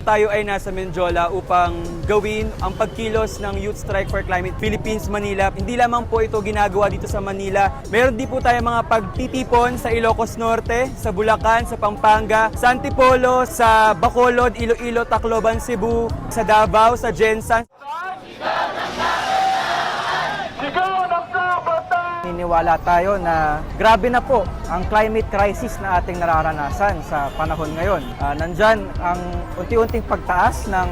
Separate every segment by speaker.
Speaker 1: tayo ay nasa Menjola upang gawin ang pagkilos ng Youth Strike for Climate Philippines Manila. Hindi lamang po ito ginagawa dito sa Manila. Meron din po tayo mga pagtitipon sa Ilocos Norte, sa Bulacan, sa Pampanga, sa Antipolo, sa Bacolod, Iloilo, Tacloban, Cebu, sa Davao, sa Jensan.
Speaker 2: Niniwala tayo na grabe na po ang climate crisis na ating nararanasan sa panahon ngayon. Nandyan ang unti-unting pagtaas ng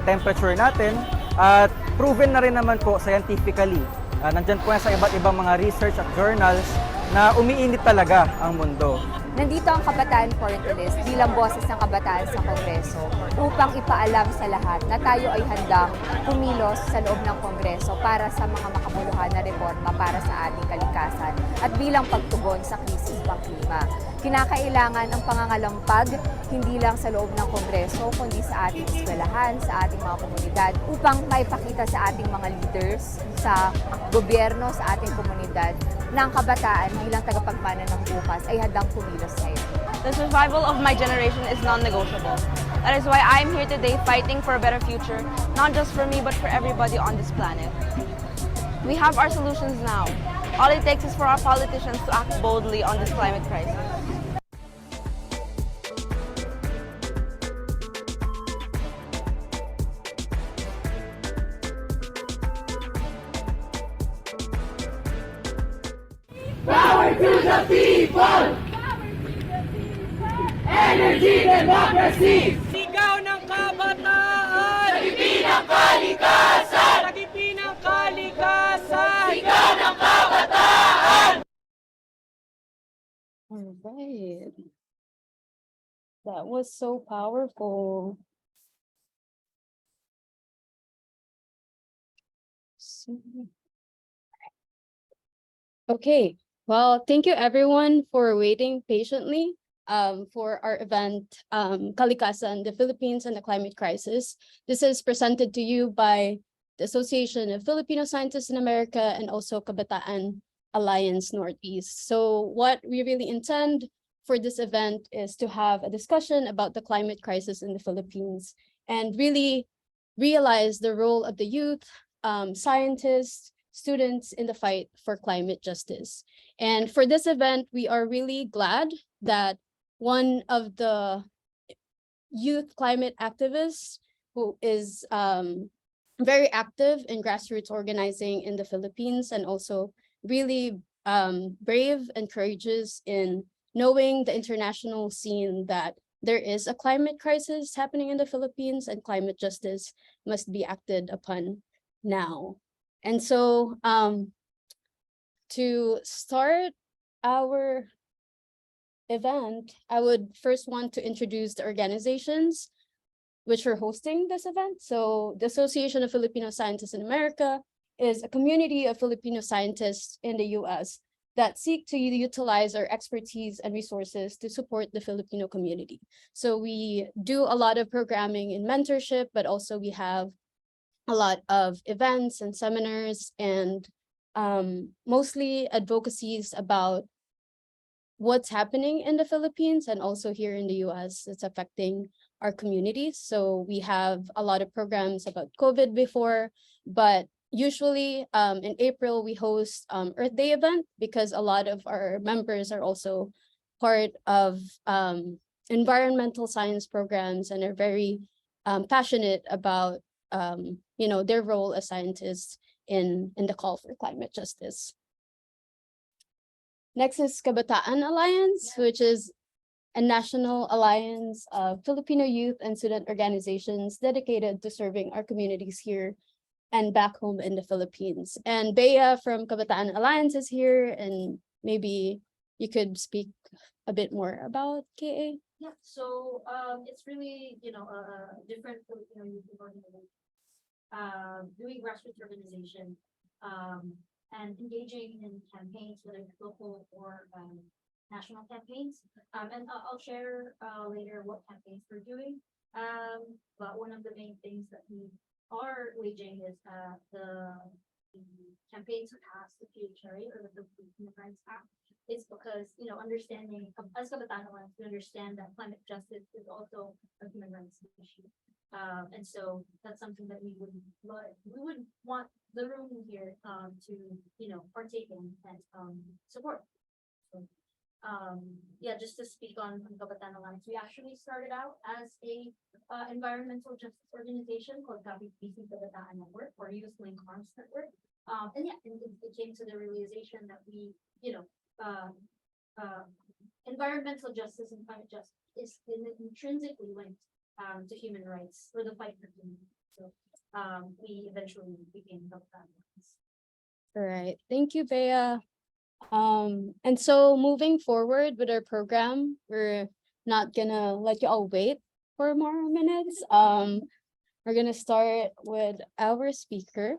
Speaker 2: temperature natin at proven na rin naman po scientifically. Nandyan po yan sa iba't ibang mga research at journals na umiinit talaga ang mundo.
Speaker 3: Nandito ang Kabataan Party List bilang boses ng kabataan sa Kongreso upang ipaalam sa lahat na tayo ay handang kumilos sa loob ng Kongreso para sa mga makabuluhan na reforma para sa ating kalikasan at bilang pagtugon sa krisis ng klima. Kinakailangan ang pangangalampag hindi lang sa loob ng Kongreso kundi sa ating eskwelahan, sa ating mga komunidad upang maipakita sa ating mga leaders, sa gobyerno, sa ating komunidad na ang kabataan bilang tagapagmana ng bukas ay handang kumilos sa ito.
Speaker 4: The survival of my generation is non-negotiable. That is why I'm here today fighting for a better future, not just for me but for everybody on this planet. We have our solutions now. All it takes is for our politicians to act boldly on this climate crisis.
Speaker 5: Power to the people! Energy democracy!
Speaker 1: Sigaw ng kabataan!
Speaker 5: Sagipin ang kalikasan!
Speaker 1: Sagipin ang kalikasan!
Speaker 5: Sigaw ng kabataan!
Speaker 6: All right. That was so powerful. Okay. Well, thank you everyone for waiting patiently for our event, Kalikasan, the Philippines and the Climate Crisis. This is presented to you by the Association of Filipino Scientists in America and also Kabataan Alliance Northeast. So what we really intend for this event is to have a discussion about the climate crisis in the Philippines and really realize the role of the youth, scientists, students in the fight for climate justice. And for this event, we are really glad that one of the youth climate activists who is very active in grassroots organizing in the Philippines and also really brave and courageous in knowing the international scene that there is a climate crisis happening in the Philippines and climate justice must be acted upon now. And so to start our event, I would first want to introduce the organizations which are hosting this event. So the Association of Filipino Scientists in America is a community of Filipino scientists in the US that seek to utilize our expertise and resources to support the Filipino community. So we do a lot of programming in mentorship, but also we have a lot of events and seminars and mostly advocacies about what's happening in the Philippines and also here in the US that's affecting our communities. So we have a lot of programs about COVID before, but usually in April we host Earth Day event because a lot of our members are also part of environmental science programs and are very passionate about their role as scientists in the call for climate justice. Next is Kabataan Alliance, which is a national alliance of Filipino youth and student organizations dedicated to serving our communities here and back home in the Philippines. And Bea from Kabataan Alliance is here, and maybe you could speak a bit more about KA.
Speaker 7: Yeah, so it's really, a different Filipino youth organization, doing grassroots organization, and engaging in campaigns, whether local or national campaigns. And I'll share later what campaigns we're doing. But one of the main things that we are waging is the campaign to pass the PHRA or the Filipino Rights Act, it's because, you know, understanding, as Kabataan Alliance, we understand that climate justice is also a human rights issue. And so that's something that we would want the room here, to, you know, partake in and, support. So, yeah, just to speak on Kabataan Alliance, we actually started out as a environmental justice organization called Kabataan Network, or Youth Link Arms Network. And yeah, it came to the realization that we, you know, environmental justice and climate justice is intrinsically linked to human rights, or the fight for human rights. So we eventually became Kabataan Alliance.
Speaker 6: All right, thank you, Bea. And so moving forward with our program, we're not gonna let you all wait for more minutes. We're gonna start with our speaker,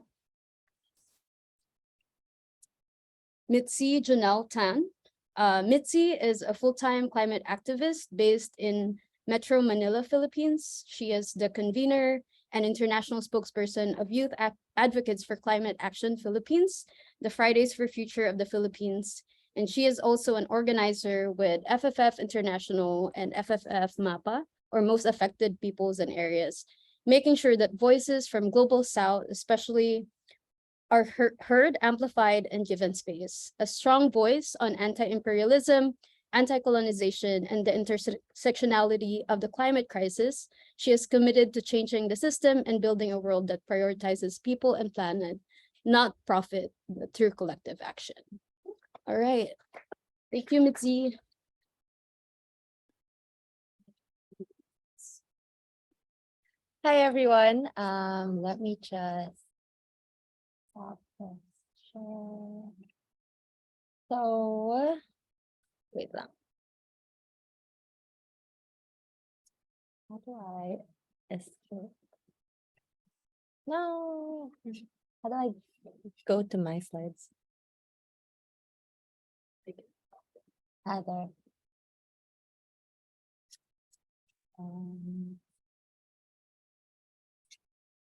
Speaker 6: Mitzi Jonelle Tan. Mitzi is a full-time climate activist based in Metro Manila, Philippines. She is the convener and international spokesperson of Youth Advocates for Climate Action Philippines, the Fridays for Future of the Philippines. And she is also an organizer with FFF International and FFF MAPA, or Most Affected Peoples and Areas, making sure that voices from Global South, especially, are heard, amplified, and given space. A strong voice on anti-imperialism, anti-colonization, and the intersectionality of the climate crisis, she is committed to changing the system and building a world that prioritizes people and planet, not profit, but through collective action. All right. Thank you, Mitzi.
Speaker 8: Hi, everyone. Let me just stop this share. So, wait lang. How do I escape? No. How do I go to my slides? There.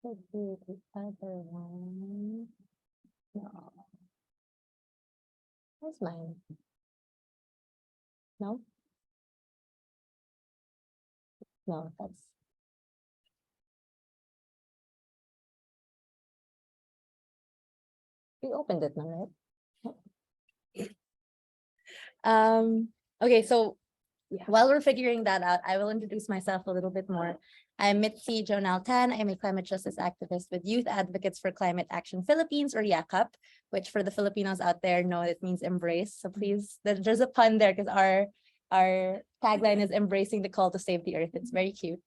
Speaker 8: Could be the other one. No. Where's mine? No? No, that's. We opened it now, right? Okay, so while we're figuring that out, I will introduce myself a little bit more. I'm Mitzi Jonelle Tan. I'm a climate justice activist with Youth Advocates for Climate Action Philippines, or YACAP, which for the Filipinos out there know it means embrace. So please, there's a pun there because our tagline is embracing the call to save the earth. It's very cute.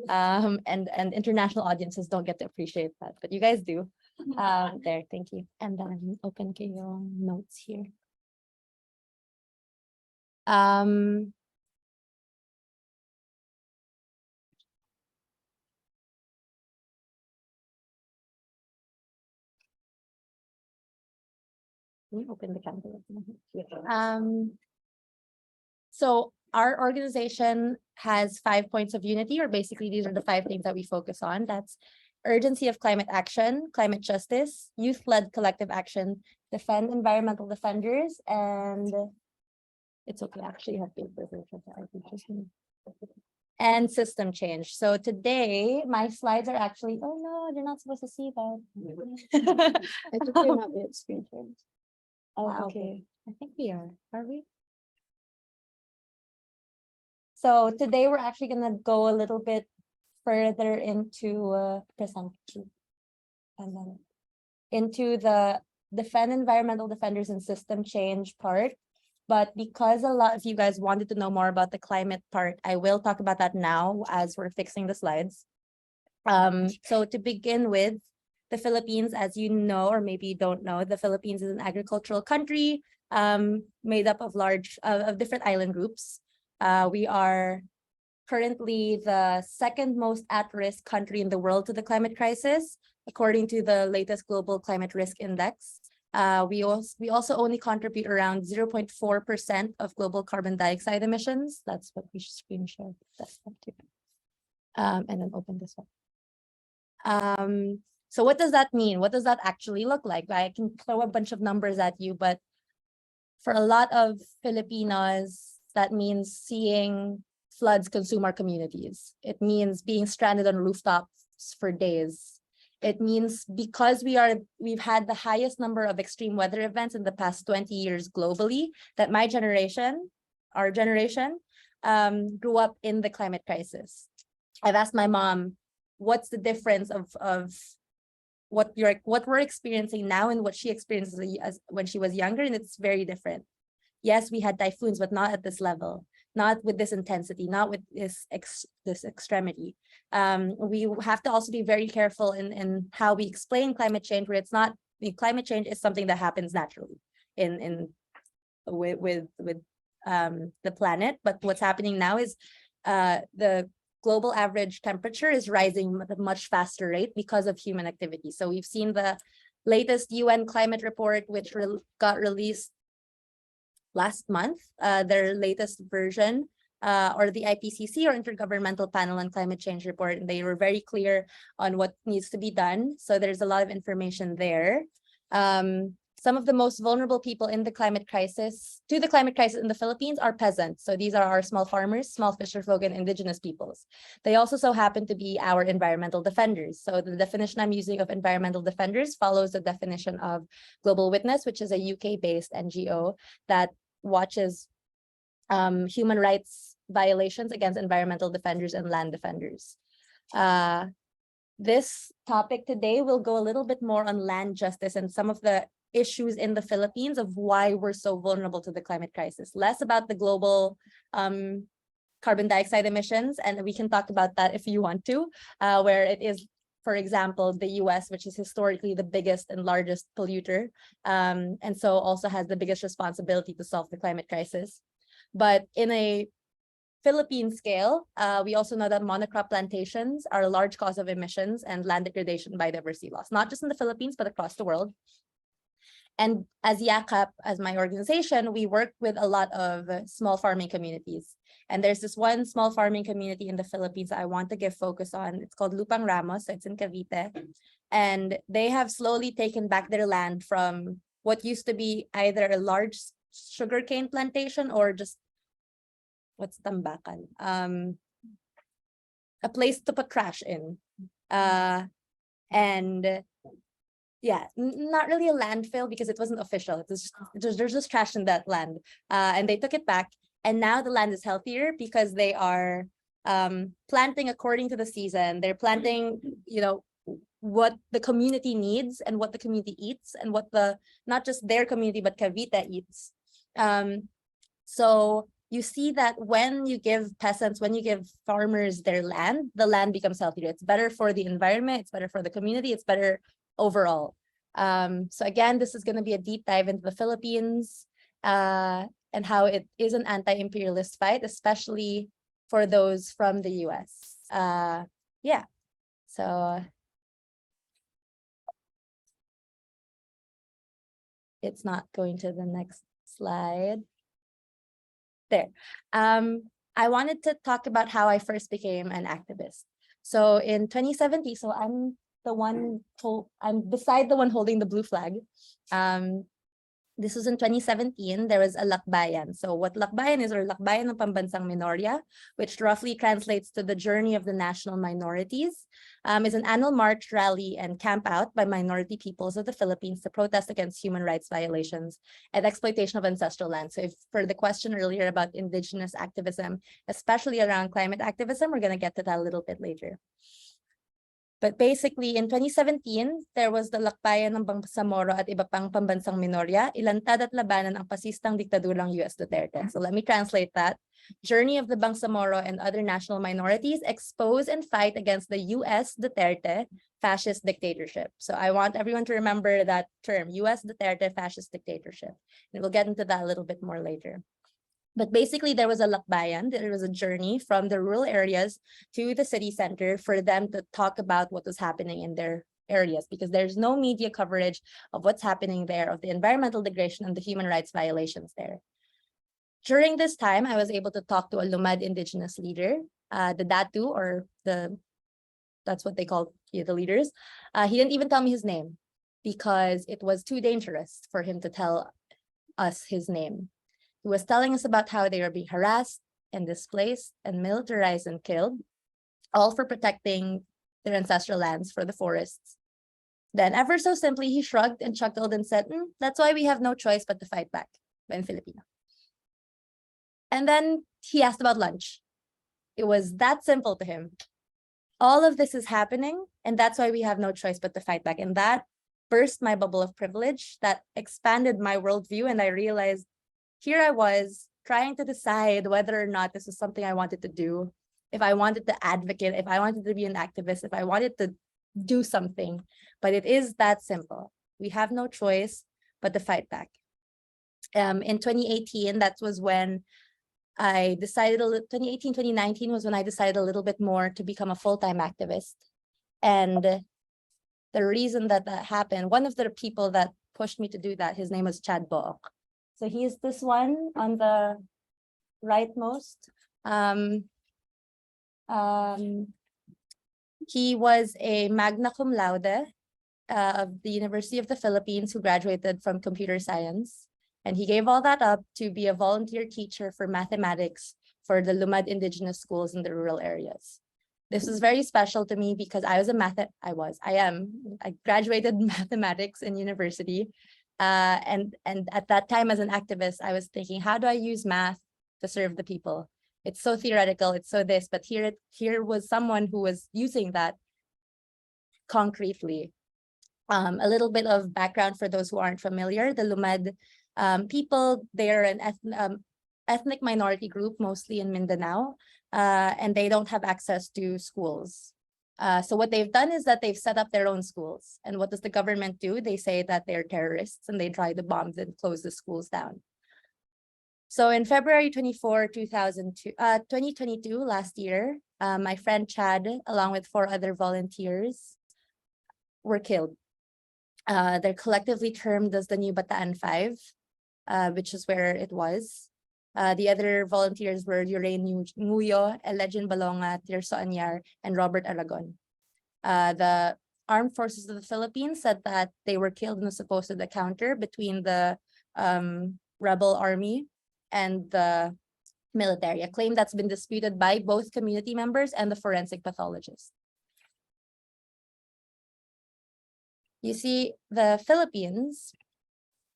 Speaker 8: And international audiences don't get to appreciate that, but you guys do. There, thank you. And then open your notes here. Let me open the camera. So our organization has 5 points of unity, or basically these are the 5 things that we focus on. That's urgency of climate action, climate justice, youth-led collective action, defend environmental defenders, and it's okay, I actually have paper and system change. So today my slides are actually, oh no, you're not supposed to see that.
Speaker 6: I think you're not yet screen shared.
Speaker 8: Oh, okay. I think we are we? So today we're actually gonna go a little bit further into presentation and then into the defend environmental defenders and system change part. But because a lot of you guys wanted to know more about the climate part, I will talk about that now as we're fixing the slides. So to begin with, the Philippines, as you know, or maybe you don't know, the Philippines is an agricultural country made up of different island groups. We are currently the second most at-risk country in the world to the climate crisis, according to the latest Global Climate Risk Index. We also only contribute around 0.4% of global carbon dioxide emissions. That's what we should screen share. That's not too. And then open this one. So what does that mean? What does that actually look like? I can throw a bunch of numbers at you, but For a lot of Filipinos, that means seeing floods consume our communities. It means being stranded on rooftops for days. It means because we've had the highest number of extreme weather events in the past 20 years globally, that my generation, our generation, grew up in the climate crisis. I've asked my mom, what's the difference of what we're experiencing now and what she experienced when she was younger, and it's very different. Yes, we had typhoons, but not at this level, not with this intensity, not with this extremity. We have to also be very careful in how we explain climate change, where it's not, climate change is something that happens naturally with the planet. But what's happening now is the global average temperature is rising at a much faster rate because of human activity. So we've seen the latest UN climate report, which got released last month, their latest version, or the IPCC, or Intergovernmental Panel on Climate Change report, and they were very clear on what needs to be done. So there's a lot of information there. Some of the most vulnerable people in the climate crisis, in the Philippines, are peasants. So these are our small farmers, small fisherfolk, and indigenous peoples. They also so happen to be our environmental defenders. So the definition I'm using of environmental defenders follows the definition of Global Witness, which is a UK-based NGO that watches human rights violations against environmental defenders and land defenders. This topic today will go a little bit more on land justice and some of the issues in the Philippines of why we're so vulnerable to the climate crisis. Less about the global carbon dioxide emissions, and we can talk about that if you want to, where it is, for example, the US, which is historically the biggest and largest polluter, and so also has the biggest responsibility to solve the climate crisis. But in a Philippine scale, we also know that monocrop plantations are a large cause of emissions and land degradation, biodiversity loss, not just in the Philippines, but across the world. And as YACAP, as my organization, we work with a lot of small farming communities. And there's this one small farming community in the Philippines I want to give focus on. It's called Lupang Ramos, so it's in Cavite. And they have slowly taken back their land from what used to be either a large sugarcane plantation or just, what's tambakan? A place to put trash in. And yeah, not really a landfill because it wasn't official. There's just trash in that land. And they took it back. And now the land is healthier because they are planting according to the season. They're planting, what the community needs and what the community eats and what not just their community, but Cavite eats. So you see that when you give peasants, when you give farmers their land, the land becomes healthier. It's better for the environment. It's better for the community. It's better overall. So again, this is going to be a deep dive into the Philippines and how it is an anti-imperialist fight, especially for those from the US. Yeah, so it's not going to the next slide. There. I wanted to talk about how I first became an activist. So in 2017, so I'm beside the one holding the blue flag. This was in 2017, there was a lakbayan. So what lakbayan is, or lakbayan ng pambansang minorya, which roughly translates to the journey of the national minorities, is an annual march, rally, and camp out by minority peoples of the Philippines to protest against human rights violations and exploitation of ancestral land. So if for the question earlier about indigenous activism, especially around climate activism, we're gonna get to that a little bit later. But basically, in 2017, there was the lakbayan ng Bangsamoro at iba pang pambansang minorya, ilantad at labanan ang pasistang diktadurang US Duterte. So let me translate that. Journey of the Bangsamoro and other national minorities expose and fight against the US Duterte fascist dictatorship. So I want everyone to remember that term, US Duterte fascist dictatorship. And we'll get into that a little bit more later. But basically, there was a lakbayan, there was a journey from the rural areas to the city center for them to talk about what was happening in their areas, because there's no media coverage of what's happening there, of the environmental degradation and the human rights violations there. During this time, I was able to talk to a Lumad indigenous leader, the Datu, or that's what they call the leaders. He didn't even tell me his name because it was too dangerous for him to tell us his name. He was telling us about how they were being harassed and displaced and militarized and killed, all for protecting their ancestral lands for the forests. Then, ever so simply, he shrugged and chuckled and said, that's why we have no choice but to fight back in Filipino. And then he asked about lunch. It was that simple to him. All of this is happening, and that's why we have no choice but to fight back. And that burst my bubble of privilege, that expanded my worldview, and I realized here I was trying to decide whether or not this is something I wanted to do, if I wanted to advocate, if I wanted to be an activist, if I wanted to do something. But it is that simple. We have no choice but to fight back. In 2018, that was when I decided, 2018, 2019 was when I decided a little bit more to become a full-time activist. And the reason that that happened, one of the people that pushed me to do that, his name was Chad Book. So he is this one on the rightmost. He was a magna cum laude of the University of the Philippines who graduated from computer science. And he gave all that up to be a volunteer teacher for mathematics for the Lumad indigenous schools in the rural areas. This was very special to me because I graduated mathematics in university. And at that time as an activist, I was thinking, how do I use math to serve the people? It's so theoretical, it's so this, but here was someone who was using that concretely. A little bit of background for those who aren't familiar. The Lumad people, they're an ethnic minority group, mostly in Mindanao, and they don't have access to schools. So what they've done is that they've set up their own schools. And what does the government do? They say that they're terrorists and they try to bomb and close the schools down. So in February 24, 2022, last year, my friend Chad, along with 4 other volunteers, were killed. They're collectively termed as the New Bataan 5, which is where it was. The other volunteers were Lorraine Nguyo, Elegin Balonga, Tirso Anyar, and Robert Aragon. The Armed Forces of the Philippines said that they were killed in a supposed encounter between the rebel army and the military, a claim that's been disputed by both community members and the forensic pathologist. You see, the Philippines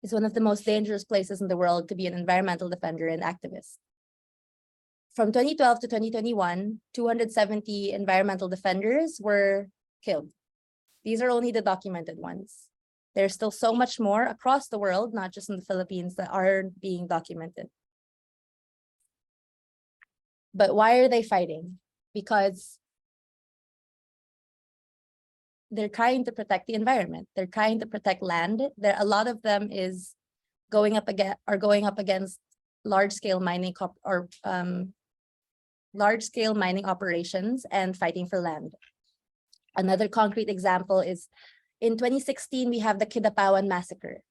Speaker 8: is one of the most dangerous places in the world to be an environmental defender and activist. From 2012 to 2021, 270 environmental defenders were killed. These are only the documented ones. There's still so much more across the world, not just in the Philippines, that aren't being documented. But why are they fighting? Because they're trying to protect the environment. They're trying to protect land. A lot of them is going up against large-scale mining operations and fighting for land. Another concrete example is in 2016, we have the Kidapawan massacre.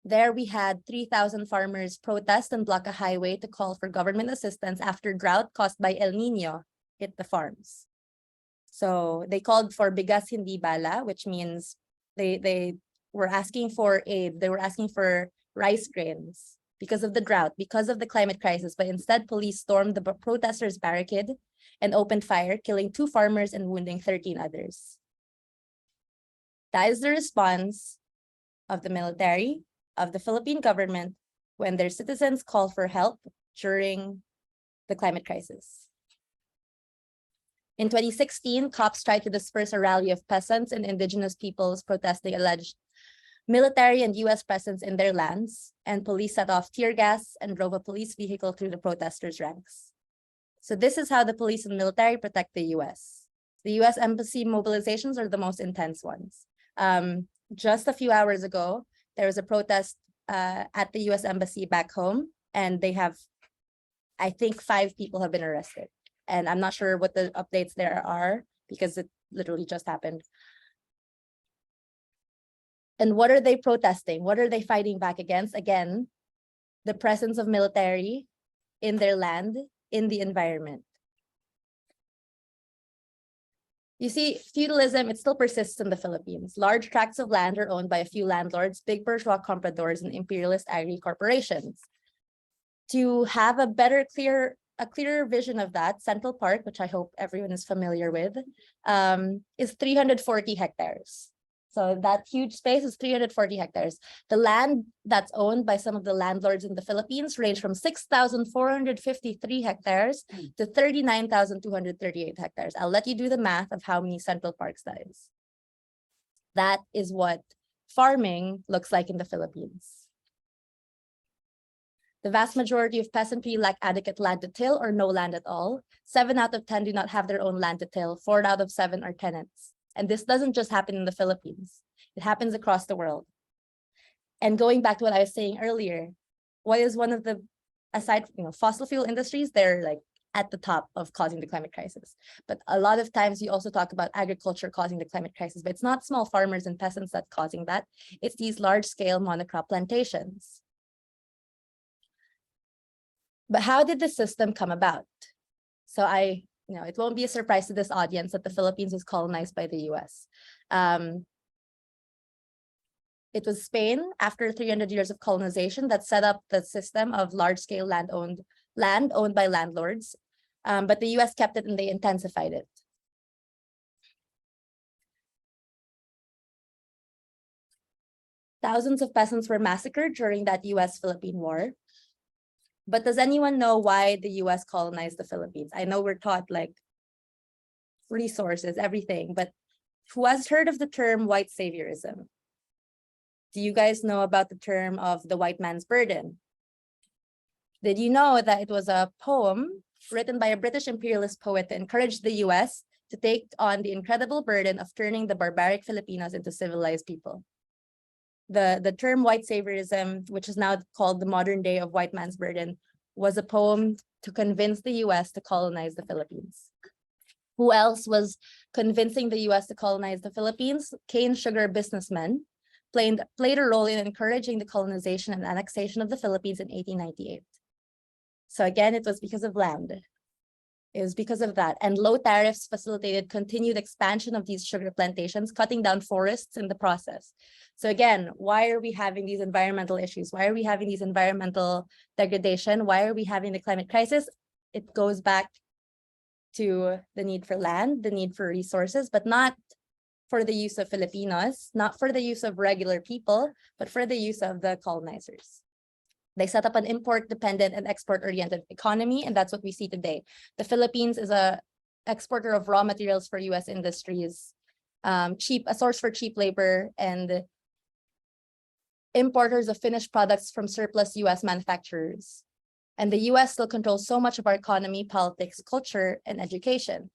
Speaker 8: There we had 3,000 farmers protest and block a highway to call for government assistance after drought caused by El Nino hit the farms. So they called for bigas hindi bala, which means they were asking for aid. They were asking for rice grains because of the drought, because of the climate crisis. But instead, police stormed the protesters' barricade and opened fire, killing 2 farmers and wounding 13 others. That is the response of the military, of the Philippine government, when their citizens call for help during the climate crisis. In 2016, cops tried to disperse a rally of peasants and indigenous peoples protesting alleged military and US presence in their lands, and police set off tear gas and drove a police vehicle through the protesters' ranks. So this is how the police and military protect the US. The US embassy mobilizations are the most intense ones. Just a few hours ago, there was a protest at the US embassy back home, and they have, I think 5 people have been arrested. And I'm not sure what the updates there are because it literally just happened. And what are they protesting? What are they fighting back against? Again, the presence of military in their land, in the environment.
Speaker 6: You see, feudalism, it still persists in the Philippines. Large tracts of land are owned by a few landlords, big bourgeois compradors, and imperialist agri-corporations. To have a clearer vision of that, Central Park, which I hope everyone is familiar with, is 340 hectares. So that huge space is 340 hectares. The land that's owned by some of the landlords in the Philippines range from 6,453 hectares to 39,238 hectares. I'll let you do the math of how many Central Parks that is. That is what farming looks like in the Philippines. The vast majority of peasantry lack adequate land to till or no land at all. 7 out of 10 do not have their own land to till. 4 out of 7 are tenants. And this doesn't just happen in the Philippines. It happens across the world. And going back to what I was saying earlier, what is one of the, aside from fossil fuel industries, they're like at the top of causing the climate crisis. But a lot of times you also talk about agriculture causing the climate crisis, but it's not small farmers and peasants that's causing that. It's these large-scale monocrop plantations. But how did the system come about? So it won't be a surprise to this audience that the Philippines was colonized by the US. It was Spain, after 300 years of colonization, that set up the system of large-scale land owned by landlords. But the US kept it and they intensified it. Thousands of peasants were massacred during that US-Philippine War. But does anyone know why the US colonized the Philippines? I know we're taught like resources, everything, but who has heard of the term white saviorism? Do you guys know about the term of the white man's burden? Did you know that it was a poem written by a British imperialist poet to encourage the US to take on the incredible burden of turning the barbaric Filipinos into civilized people? The term white saviorism, which is now called the modern day of white man's burden, was a poem to convince the US to colonize the Philippines. Who else was convincing the US to colonize the Philippines? Cane sugar businessmen played a role in encouraging the colonization and annexation of the Philippines in 1898. So again, it was because of land. It was because of that. And low tariffs facilitated continued expansion of these sugar plantations, cutting down forests in the process. So again, why are we having these environmental issues? Why are we having these environmental degradation? Why are we having the climate crisis? It goes back to the need for land, the need for resources, but not for the use of Filipinos, not for the use of regular people, but for the use of the colonizers. They set up an import-dependent and export-oriented economy, and that's what we see today. The Philippines is an exporter of raw materials for US industries, a source for cheap labor, and importers of finished products from surplus US manufacturers. And the US still controls so much of our economy, politics, culture, and education.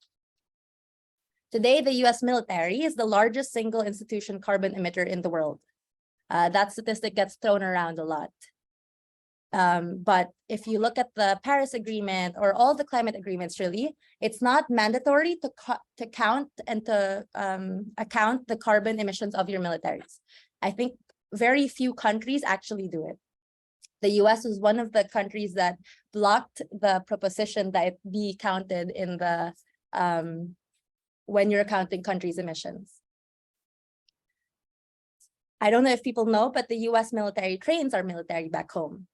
Speaker 6: Today, the US military is the largest single institution carbon emitter in the world. That statistic gets thrown around a lot. But if you look at the Paris Agreement or all the climate agreements, really, it's not mandatory to count and to account the carbon emissions of your militaries. I think very few countries actually do it. The US was one of the countries that blocked the proposition that it be counted in the when you're counting countries' emissions. I don't know if people know, but the US military trains our military back home.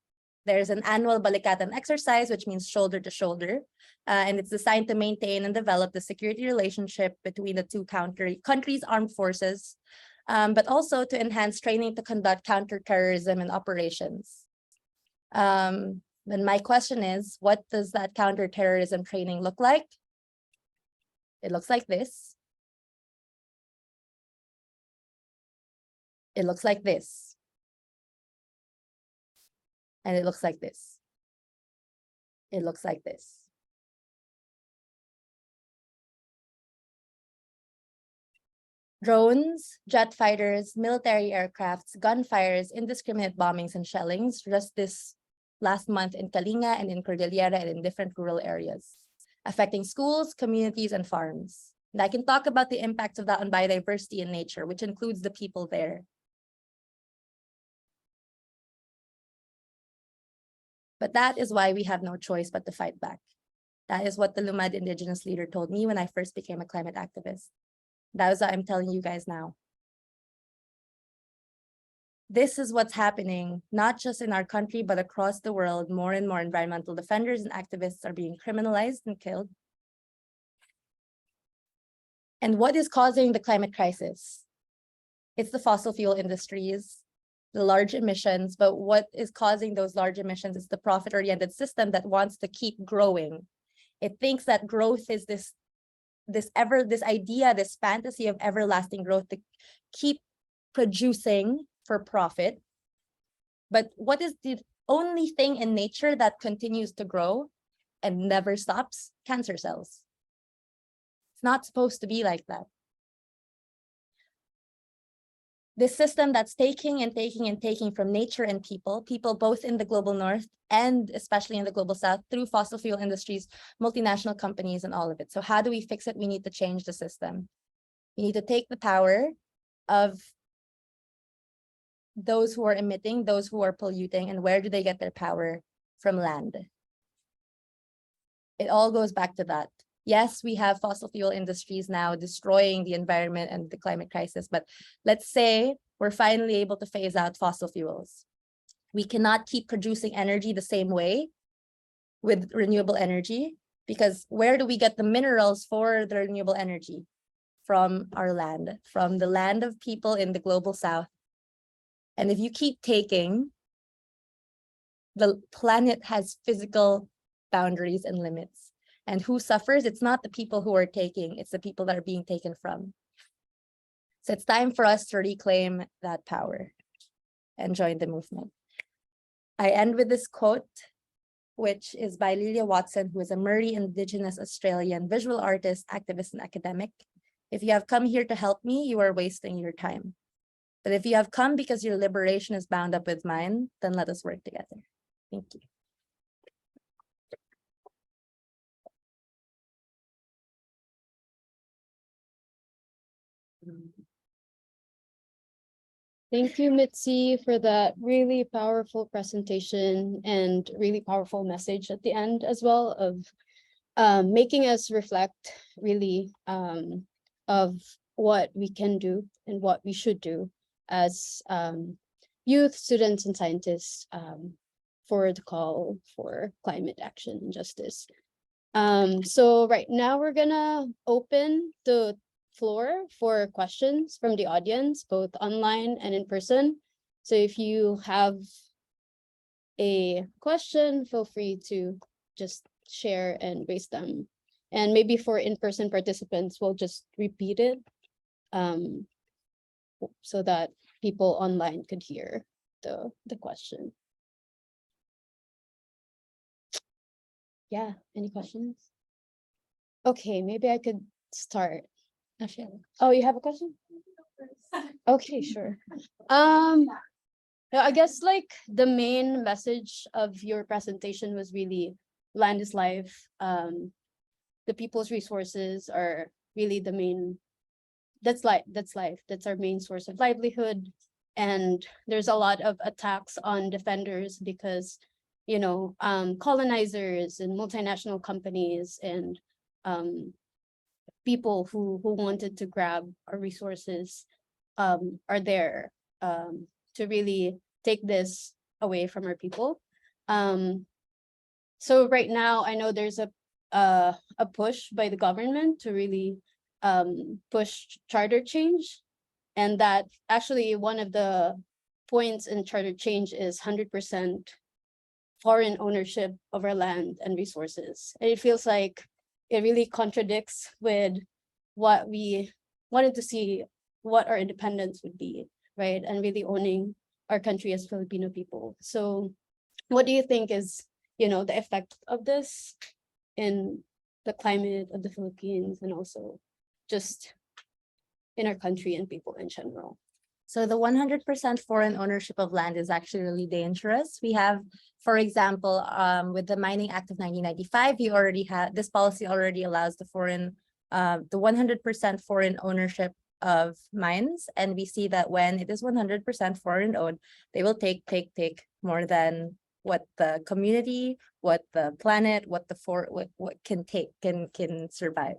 Speaker 6: There's an annual Balikatan exercise, which means shoulder to shoulder, and it's designed to maintain and develop the security relationship between the two countries' armed forces, but also to enhance training to conduct counterterrorism and operations. Then my question is, what does that counterterrorism training look like? It looks like this. It looks like this. And it looks like this. It looks like this. Drones, jet fighters, military aircrafts, gunfires, indiscriminate bombings and shellings just this last month in Kalinga and in Cordillera and in different rural areas, affecting schools, communities, and farms. And I can talk about the impacts of that on biodiversity and nature, which includes the people there. But that is why we have no choice but to fight back.
Speaker 8: That is what the Lumad indigenous leader told me when I first became a climate activist. That is what I'm telling you guys now. This is what's happening, not just in our country, but across the world. More and more environmental defenders and activists are being criminalized and killed. And what is causing the climate crisis? It's the fossil fuel industries, the large emissions, but what is causing those large emissions is the profit-oriented system that wants to keep growing. It thinks that growth is this idea, this fantasy of everlasting growth to keep producing for profit. But what is the only thing in nature that continues to grow and never stops? Cancer cells. It's not supposed to be like that. This system that's taking and taking and taking from nature and people both in the global north and especially in the global south through fossil fuel industries, multinational companies, and all of it. So how do we fix it? We need to change the system. We need to take the power of those who are emitting, those who are polluting, and where do they get their power? From land. It all goes back to that. Yes, we have fossil fuel industries now destroying the environment and the climate crisis, but let's say we're finally able to phase out fossil fuels. We cannot keep producing energy the same way with renewable energy, because where do we get the minerals for the renewable energy? From our land, from the land of people in the global south. And if you keep taking, the planet has physical boundaries and limits. And who suffers? It's not the people who are taking, it's the people that are being taken from. So it's time for us to reclaim that power and join the movement. I end with this quote, which is by Lilia Watson, who is a Murray Indigenous Australian visual artist, activist, and academic. If you have come here to help me, you are wasting your time. But if you have come because your liberation is bound up with mine, then let us work together. Thank you.
Speaker 6: Thank you, Mitzi, for that really powerful presentation and really powerful message at the end as well of making us reflect really of what we can do and what we should do as youth, students, and scientists for the call for climate action and justice. So right now we're gonna open the floor for questions from the audience, both online and in person. So if you have a question, feel free to just share and raise them. And maybe for in-person participants, we'll just repeat it so that people online could hear the question. Yeah, any questions? Okay, maybe I could start. Oh, you have a question? Okay, sure. I guess like the main message of your presentation was really land is life. The people's resources are really the main, that's life, that's our main source of livelihood. And there's a lot of attacks on defenders because, you know, colonizers and multinational companies and people who wanted to grab our resources are there to really take this away from our people. So right now, I know there's a push by the government to really push charter change. And that actually one of the points in charter change is 100% foreign ownership of our land and resources. And it feels like it really contradicts with what we wanted to see, what our independence would be, right? And really owning our country as Filipino people. So what do you think is, you know, the effect of this in the climate of the Philippines and also just in our country and people in general?
Speaker 8: So the 100% foreign ownership of land is actually really dangerous. We have, for example, with the Mining Act of 1995, you already have, this policy already allows the 100% foreign ownership of mines. And we see that when it is 100% foreign owned, they will take more than what the community, what the planet, what can survive.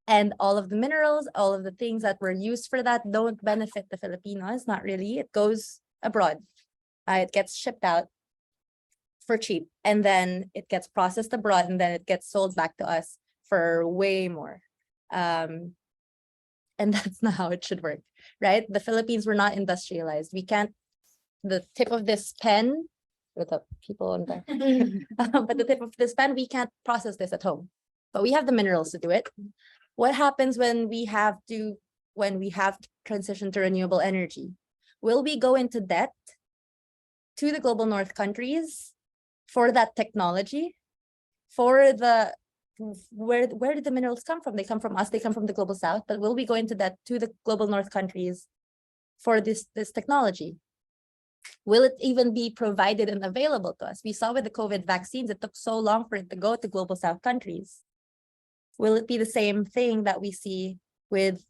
Speaker 8: And all of the minerals, all of the things that were used for that don't benefit the Filipinos, not really. It goes abroad. It gets shipped out for cheap, and then it gets processed abroad, and then it gets sold back to us for way more. And that's not how it should work, right? The Philippines were not industrialized. We can't, the tip of this pen, with the people on there, but the tip of this pen, we can't process this at home, but we have the minerals to do it. What happens when we have to transition to renewable energy? Will we go into debt to the global north countries for that technology? For the where did the minerals come from? They come from us, they come from the global south, but will we go into debt to the global north countries for this technology? Will it even be provided and available to us? We saw with the COVID vaccines, it took so long for it to go to global south countries. Will it be the same thing that we see with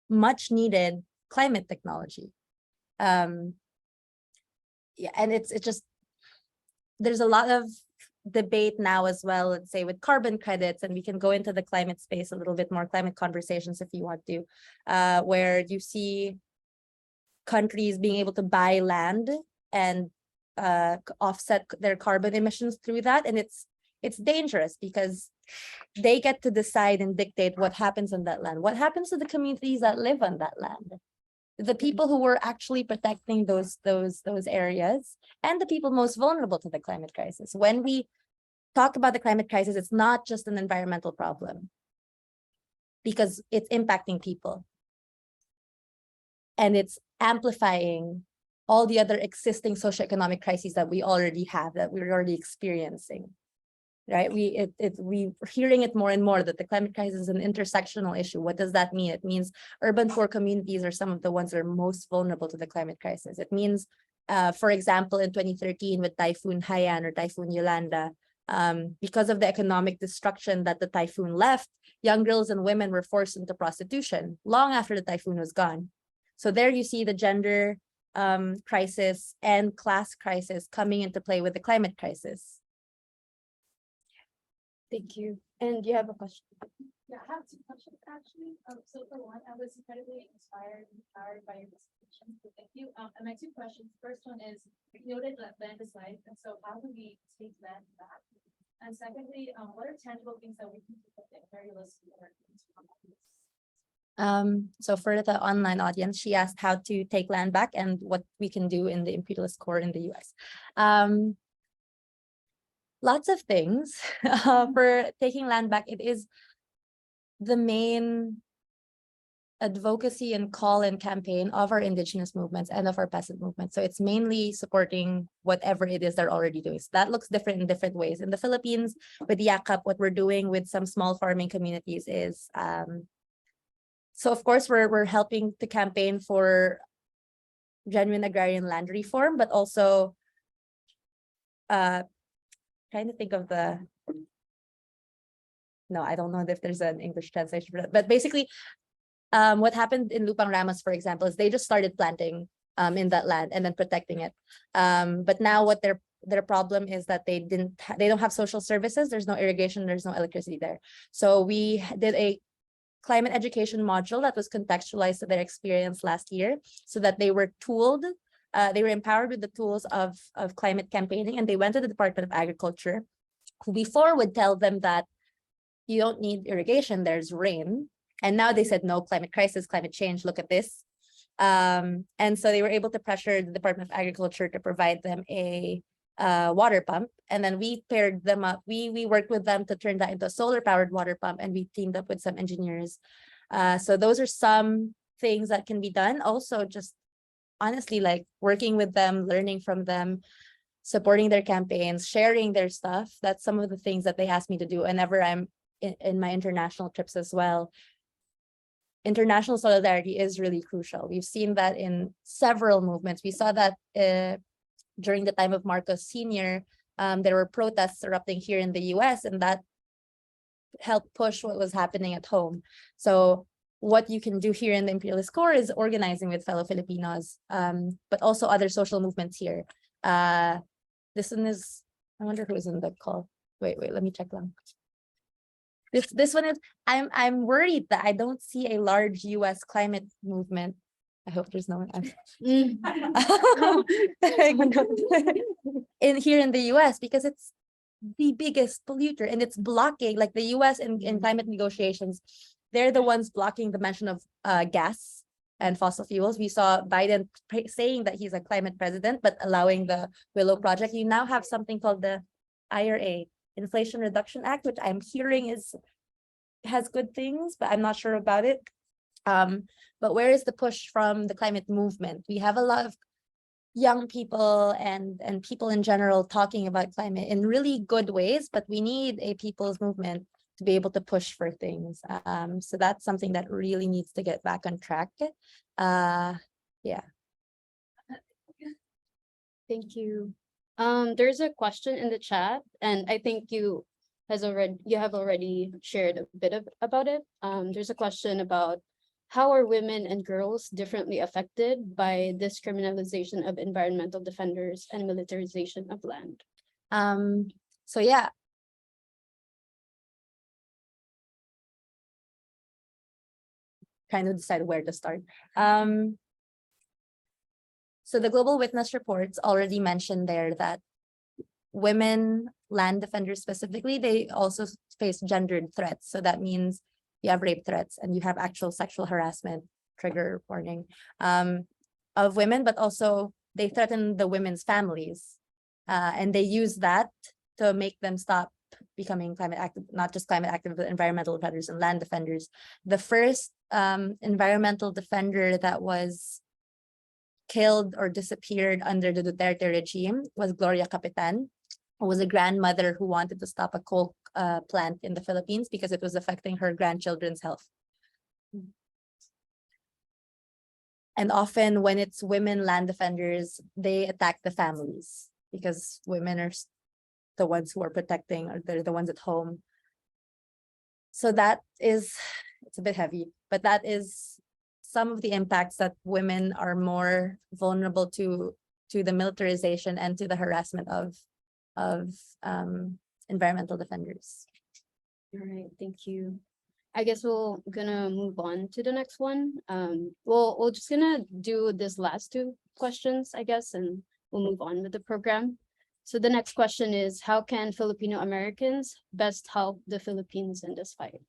Speaker 8: much needed climate technology? Yeah, and it's just, there's a lot of debate now as well, let's say with carbon credits, and we can go into the climate space a little bit more, climate conversations if you want to, where you see countries being able to buy land and offset their carbon emissions through that. And it's dangerous because they get to decide and dictate what happens on that land. What happens to the communities that live on that land? The people who were actually protecting those areas, and the people most vulnerable to the climate crisis. When we talk about the climate crisis, it's not just an environmental problem, because it's impacting people. And it's amplifying all the other existing socioeconomic crises that we already have, that we're already experiencing. Right? We're hearing it more and more that the climate crisis is an intersectional issue. What does that mean? It means urban poor communities are some of the ones that are most vulnerable to the climate crisis. It means, for example, in 2013 with Typhoon Haiyan or Typhoon Yolanda, because of the economic destruction that the typhoon left, young girls and women were forced into prostitution long after the typhoon was gone. So there you see the gender crisis and class crisis coming into play with the climate crisis.
Speaker 6: Thank you. And you have a question?
Speaker 7: Yeah, I have two questions actually. So for one, I was incredibly inspired and empowered by your presentation. So thank you. And my two questions. First one is, you noted that land is life, and so how do we take land back? And secondly, what are tangible things that we can do with the imperialist
Speaker 8: So for the online audience, she asked how to take land back and what we can do in the imperialist core in the US. Lots of things for taking land back. It is the main advocacy and call and campaign of our indigenous movements and of our peasant movements. So it's mainly supporting whatever it is they're already doing. So that looks different in different ways. In the Philippines, with YACAP, what we're doing with some small farming communities is, so of course, we're helping to campaign for genuine agrarian land reform, but also trying to think of I don't know if there's an English translation for that, but basically what happened in Lupang Ramos, for example, is they just started planting in that land and then protecting it. But now what their problem is that they don't have social services. There's no irrigation, there's no electricity there. So we did a climate education module that was contextualized to their experience last year, so that they were tooled. They were empowered with the tools of climate campaigning, and they went to the Department of Agriculture, who before would tell them that you don't need irrigation, there's rain. And now they said, no, climate crisis, climate change, look at this. And so they were able to pressure the Department of Agriculture to provide them a water pump. And then we paired them up. We worked with them to turn that into a solar powered water pump, and we teamed up with some engineers. So those are some things that can be done. Also, just honestly, like working with them, learning from them, supporting their campaigns, sharing their stuff. That's some of the things that they ask me to do whenever I'm in my international trips as well. International solidarity is really crucial. We've seen that in several movements. We saw that during the time of Marcos Sr., there were protests erupting here in the US, and that helped push what was happening at home. So what you can do here in the imperialist core is organizing with fellow Filipinos, but also other social movements here. This one is, I wonder who's in the call. Wait, let me check them. This one is, I'm worried that I don't see a large US climate movement. I hope there's no one in here in the US, because it's the biggest polluter and it's blocking, like the US in climate negotiations, they're the ones blocking the mention of gas and fossil fuels. We saw Biden saying that he's a climate president, but allowing the Willow Project. You now have something called the IRA, Inflation Reduction Act, which I'm hearing has good things, but I'm not sure about it. But where is the push from the climate movement? We have a lot of young people and people in general talking about climate in really good ways, but we need a people's movement to be able to push for things. So that's something that really needs to get back on track. Yeah.
Speaker 6: Thank you. There's a question in the chat, and I think you have already shared a bit about it. There's a question about how are women and girls differently affected by this criminalization of environmental defenders and militarization of land?
Speaker 8: So yeah. Kind of decide where to start. So the Global Witness reports already mentioned there that women land defenders specifically, they also face gendered threats. So that means you have rape threats and you have actual sexual harassment, trigger warning, of women, but also they threaten the women's families. And they use that to make them stop becoming climate active, not just climate active, but environmental defenders and land defenders. The first environmental defender that was killed or disappeared under the Duterte regime was Gloria Capitan, who was a grandmother who wanted to stop a coal plant in the Philippines because it was affecting her grandchildren's health. And often when it's women land defenders, they attack the families because women are the ones who are protecting, or they're the ones at home. So that is, it's a bit heavy, but that is some of the impacts that women are more vulnerable to the militarization and to the harassment of environmental defenders.
Speaker 6: All right, thank you. I guess we're gonna move on to the next one. We're just gonna do this last two questions, I guess, and we'll move on with the program. So the next question is, how can Filipino Americans best help the Philippines in this fight?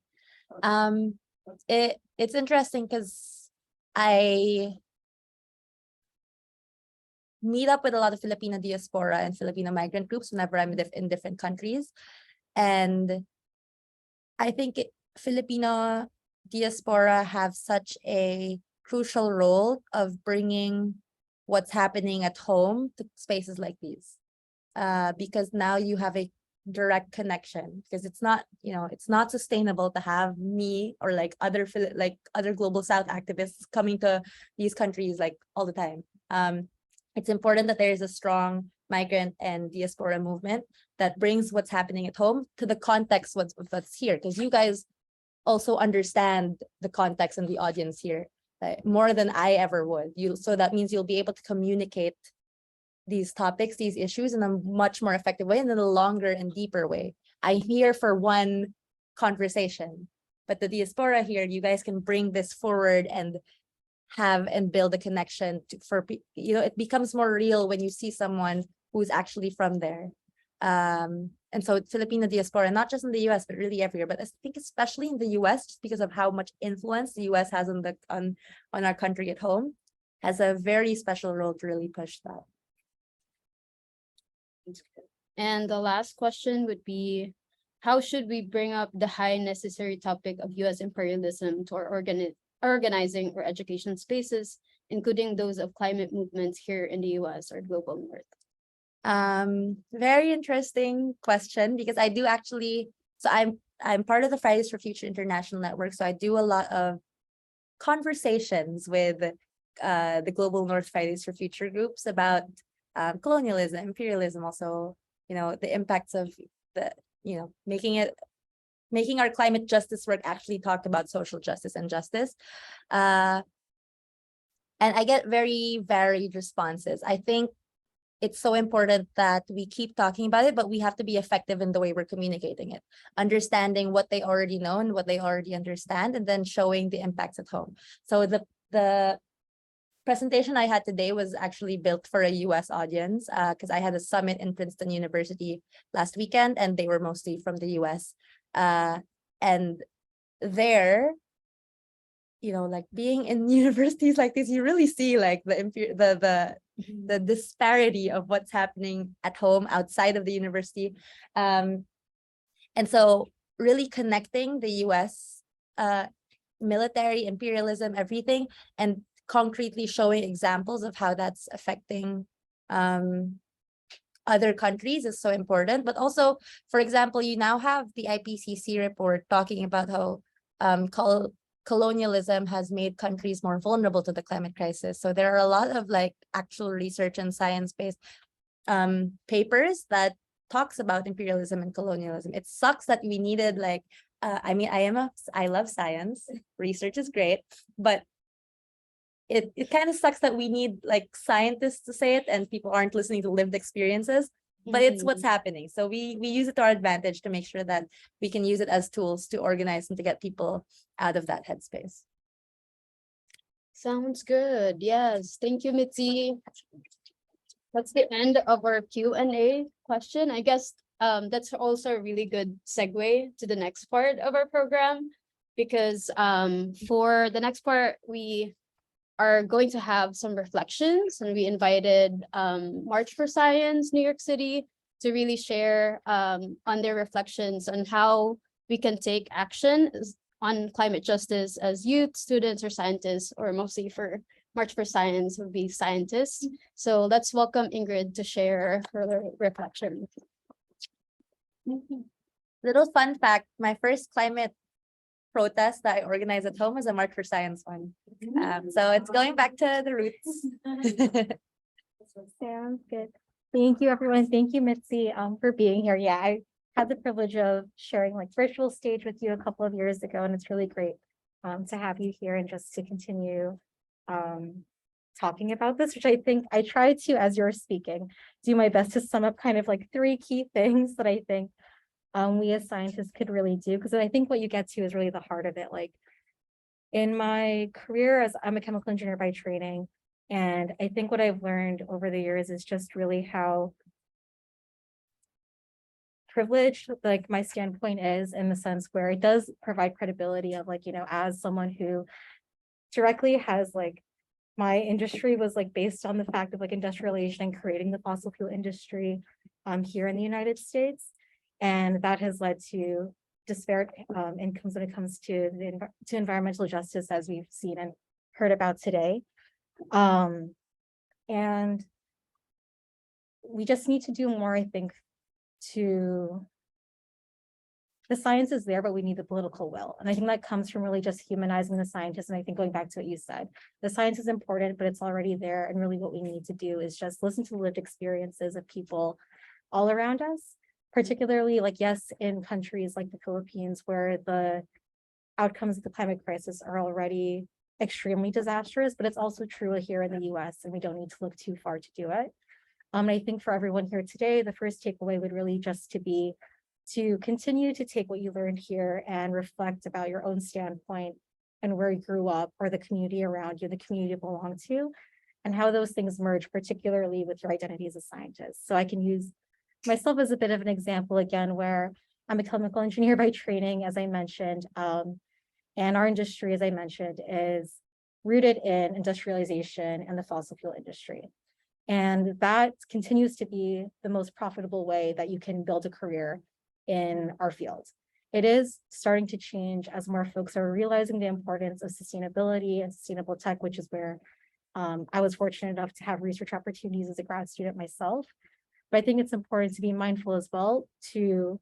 Speaker 8: It's interesting because I meet up with a lot of Filipino diaspora and Filipino migrant groups whenever I'm in different countries. And I think Filipino diaspora have such a crucial role of bringing what's happening at home to spaces like these. Because now you have a direct connection, because it's not, it's not sustainable to have me or like other global South activists coming to these countries like all the time. It's important that there is a strong migrant and diaspora movement that brings what's happening at home to the context what's here, because you guys also understand the context and the audience here more than I ever would. So that means you'll be able to communicate these topics, these issues in a much more effective way and in a longer and deeper way. I'm here for one conversation, but the diaspora here, you guys can bring this forward and build a connection it becomes more real when you see someone who's actually from there. And so Filipino diaspora, not just in the US, but really everywhere, but I think especially in the US, just because of how much influence the US has on our country at home, has a very special role to really push that.
Speaker 6: And the last question would be, how should we bring up the high necessary topic of US imperialism to our organizing or education spaces, including those of climate movements here in the US or global north?
Speaker 8: Very interesting question, because I do actually, so I'm part of the Fridays for Future International Network, so I do a lot of conversations with the Global North Fridays for Future groups about colonialism, imperialism, also, the impacts of making our climate justice work actually talk about social justice and justice. And I get very varied responses. I think it's so important that we keep talking about it, but we have to be effective in the way we're communicating it, understanding what they already know and what they already understand, and then showing the impacts at home. So the presentation I had today was actually built for a US audience, because I had a summit in Princeton University last weekend, and they were mostly from the US. And there, like being in universities like this, you really see like the disparity of what's happening at home outside of the university. And so really connecting the US military, imperialism, everything, and concretely showing examples of how that's affecting other countries is so important. But also, for example, you now have the IPCC report talking about how colonialism has made countries more vulnerable to the climate crisis. So there are a lot of like actual research and science-based papers that talks about imperialism and colonialism. It sucks that we needed like, I love science, research is great, but it kind of sucks that we need like scientists to say it and people aren't listening to lived experiences, but it's what's happening. So we use it to our advantage to make sure that we can use it as tools to organize and to get people out of that headspace.
Speaker 6: Sounds good. Yes. Thank you, Mitzi. That's the end of our Q&A question. I guess that's also a really good segue to the next part of our program, because for the next part, we are going to have some reflections, and we invited March for Science New York City to really share on their reflections on how we can take action on climate justice as youth, students, or scientists, or mostly for March for Science would be scientists. So let's welcome Ingrid to share her reflection.
Speaker 8: Little fun fact, my first climate protest that I organized at home was a March for Science one. So it's going back to the roots.
Speaker 9: Sounds good. Thank you, everyone. Thank you, Mitzi, for being here. Yeah, I had the privilege of sharing like virtual stage with you a couple of years ago, and it's really great to have you here and just to continue talking about this, which I think I tried to, as you're speaking, do my best to sum up kind of like 3 key things that I think we as scientists could really do, because I think what you get to is really the heart of it. Like in my career, as I'm a chemical engineer by training, and I think what I've learned over the years is just really how privileged like my standpoint is, in the sense where it does provide credibility of like, as someone who directly has like, my industry was like based on the fact of like industrialization and creating the fossil fuel industry here in the United States. And that has led to disparate incomes when it comes to environmental justice, as we've seen and heard about today. And we just need to do more, I think, the science is there, but we need the political will. And I think that comes from really just humanizing the scientists. And I think going back to what you said, the science is important, but it's already there. And really what we need to do is just listen to the lived experiences of people all around us, particularly like, yes, in countries like the Philippines, where the outcomes of the climate crisis are already extremely disastrous, but it's also true here in the US, and we don't need to look too far to do it. I think for everyone here today, the first takeaway would really just to continue to take what you learned here and reflect about your own standpoint and where you grew up, or the community around you, the community you belong to, and how those things merge, particularly with your identity as a scientist. So I can use myself as a bit of an example again, where I'm a chemical engineer by training, as I mentioned, and our industry, as I mentioned, is rooted in industrialization and the fossil fuel industry. And that continues to be the most profitable way that you can build a career in our field. It is starting to change as more folks are realizing the importance of sustainability and sustainable tech, which is where I was fortunate enough to have research opportunities as a grad student myself. But I think it's important to be mindful as well, to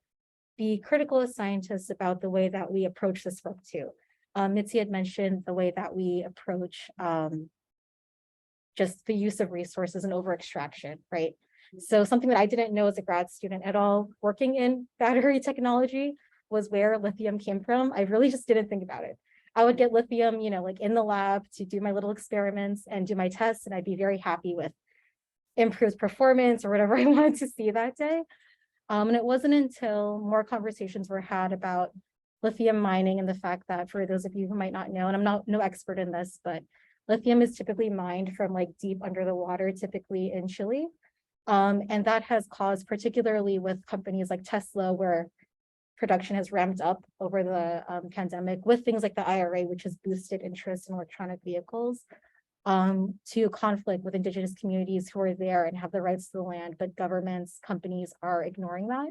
Speaker 9: be critical as scientists about the way that we approach this work too. Mitzi had mentioned the way that we approach just the use of resources and over extraction, right? So something that I didn't know as a grad student at all, working in battery technology, was where lithium came from. I really just didn't think about it. I would get lithium, like in the lab to do my little experiments and do my tests, and I'd be very happy with improved performance or whatever I wanted to see that day. And it wasn't until more conversations were had about lithium mining and the fact that, for those of you who might not know, and I'm no expert in this, but lithium is typically mined from like deep under the water, typically in Chile. And that has caused, particularly with companies like Tesla, where production has ramped up over the pandemic, with things like the IRA, which has boosted interest in electronic vehicles, to conflict with indigenous communities who are there and have the rights to the land, but governments, companies are ignoring that.